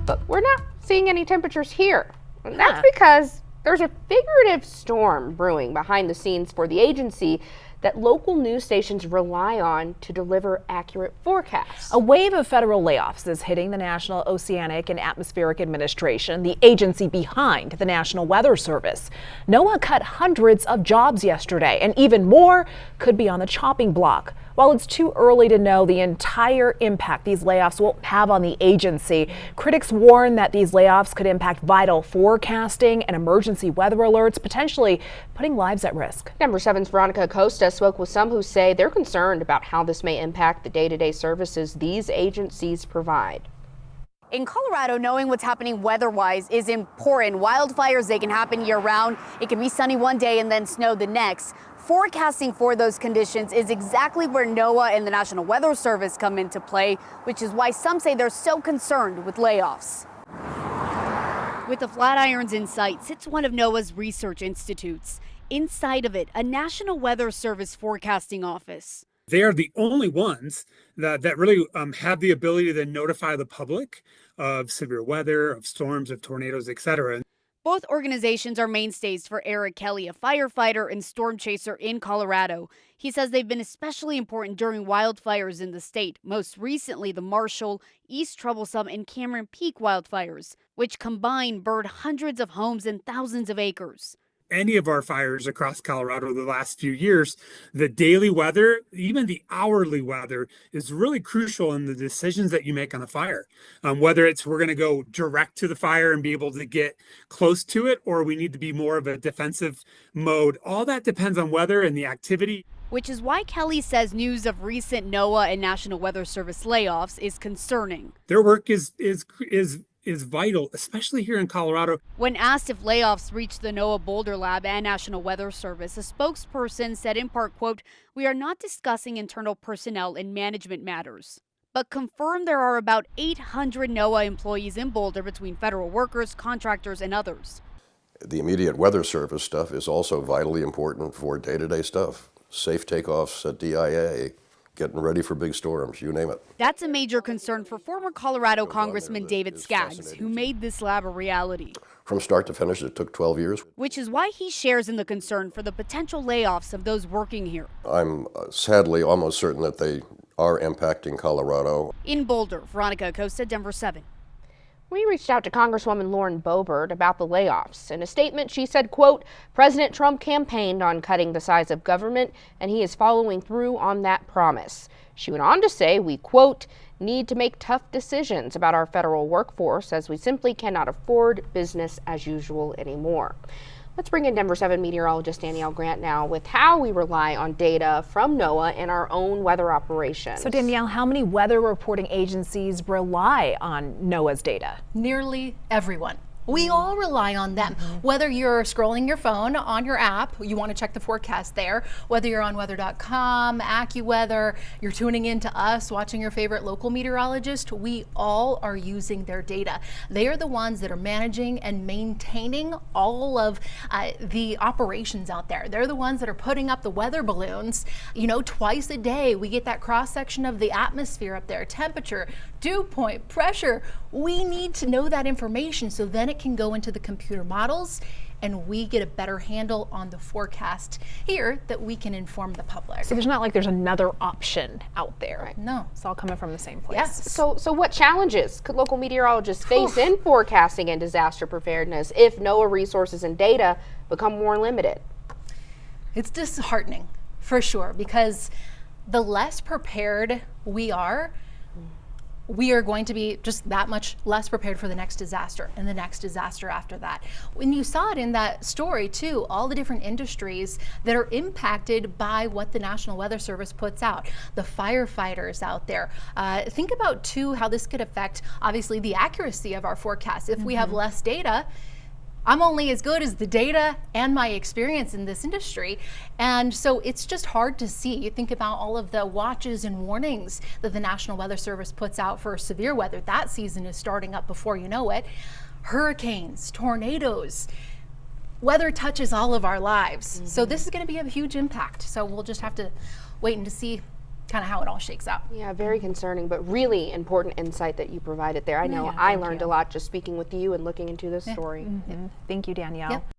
but we're not seeing any temperatures here. And that's because there's a figurative storm brewing behind the scenes for the agency that local news stations rely on to deliver accurate forecasts. A wave of federal layoffs is hitting the National Oceanic and Atmospheric Administration, the agency behind the National Weather Service. NOAA cut hundreds of jobs yesterday, and even more could be on the chopping block. While it's too early to know the entire impact these layoffs will have on the agency, critics warn that these layoffs could impact vital forecasting and emergency weather alerts, potentially putting lives at risk. Number 7's Veronica Acosta spoke with some who say they're concerned about how this may impact the day-to-day services these agencies provide. In Colorado, knowing what's happening weather-wise is important. Wildfires, they can happen year-round. It can be sunny one day and then snow the next. Forecasting for those conditions is exactly where NOAA and the National Weather Service come into play, which is why some say they're so concerned with layoffs. With the Flatirons in sight sits one of NOAA's research institutes. Inside of it, a National Weather Service forecasting office. They are the only ones that really have the ability to then notify the public of severe weather, of storms, of tornadoes, etc. Both organizations are mainstays for Eric Kelly, a firefighter and storm chaser in Colorado. He says they've been especially important during wildfires in the state, most recently the Marshall, East Troublesome, and Cameron Peak wildfires, which combined burned hundreds of homes and thousands of acres. Any of our fires across Colorado the last few years, the daily weather, even the hourly weather, is really crucial in the decisions that you make on a fire. Whether it's we're going to go direct to the fire and be able to get close to it, or we need to be more of a defensive mode. All that depends on weather and the activity. Which is why Kelly says news of recent NOAA and National Weather Service layoffs is concerning. Their work is vital, especially here in Colorado. When asked if layoffs reached the NOAA Boulder Lab and National Weather Service, a spokesperson said in part, quote, "We are not discussing internal personnel and management matters," but confirmed there are about 800 NOAA employees in Boulder between federal workers, contractors, and others. The immediate weather service stuff is also vitally important for day-to-day stuff. Safe takeoffs at DIA, getting ready for big storms, you name it. That's a major concern for former Colorado Congressman David Skaggs, who made this lab a reality. From start to finish, it took 12 years. Which is why he shares in the concern for the potential layoffs of those working here. I'm sadly almost certain that they are impacting Colorado. In Boulder, Veronica Acosta, Denver 7. We reached out to Congresswoman Lauren Boebert about the layoffs. In a statement, she said, quote, "President Trump campaigned on cutting the size of government, and he is following through on that promise." She went on to say, we, quote, "need to make tough decisions about our federal workforce as we simply cannot afford business as usual anymore." Let's bring in Denver 7 meteorologist Danielle Grant now with how we rely on data from NOAA in our own weather operations. So Danielle, how many weather reporting agencies rely on NOAA's data? Nearly everyone. We all rely on them. Whether you're scrolling your phone on your app, you want to check the forecast there, whether you're on weather.com, AccuWeather, you're tuning in to us, watching your favorite local meteorologist, we all are using their data. They are the ones that are managing and maintaining all of the operations out there. They're the ones that are putting up the weather balloons. You know, twice a day, we get that cross section of the atmosphere up there, temperature, dew point, pressure. We need to know that information so then it can go into the computer models and we get a better handle on the forecast here that we can inform the public. So there's not like there's another option out there. Right. No. It's all coming from the same place. Yes. So what challenges could local meteorologists face in forecasting and disaster preparedness if NOAA resources and data become more limited? It's disheartening for sure, because the less prepared we are going to be just that much less prepared for the next disaster and the next disaster after that. When you saw it in that story too, all the different industries that are impacted by what the National Weather Service puts out, the firefighters out there. Think about too how this could affect obviously the accuracy of our forecast. If we have less data, I'm only as good as the data and my experience in this industry. And so it's just hard to see. You think about all of the watches and warnings that the National Weather Service puts out for severe weather. That season is starting up before you know it. Hurricanes, tornadoes, weather touches all of our lives. So this is going to be a huge impact. So we'll just have to wait and to see kind of how it all shakes out. Yeah, very concerning, but really important insight that you provided there. I know I learned a lot just speaking with you and looking into this story. Thank you, Danielle. Yep.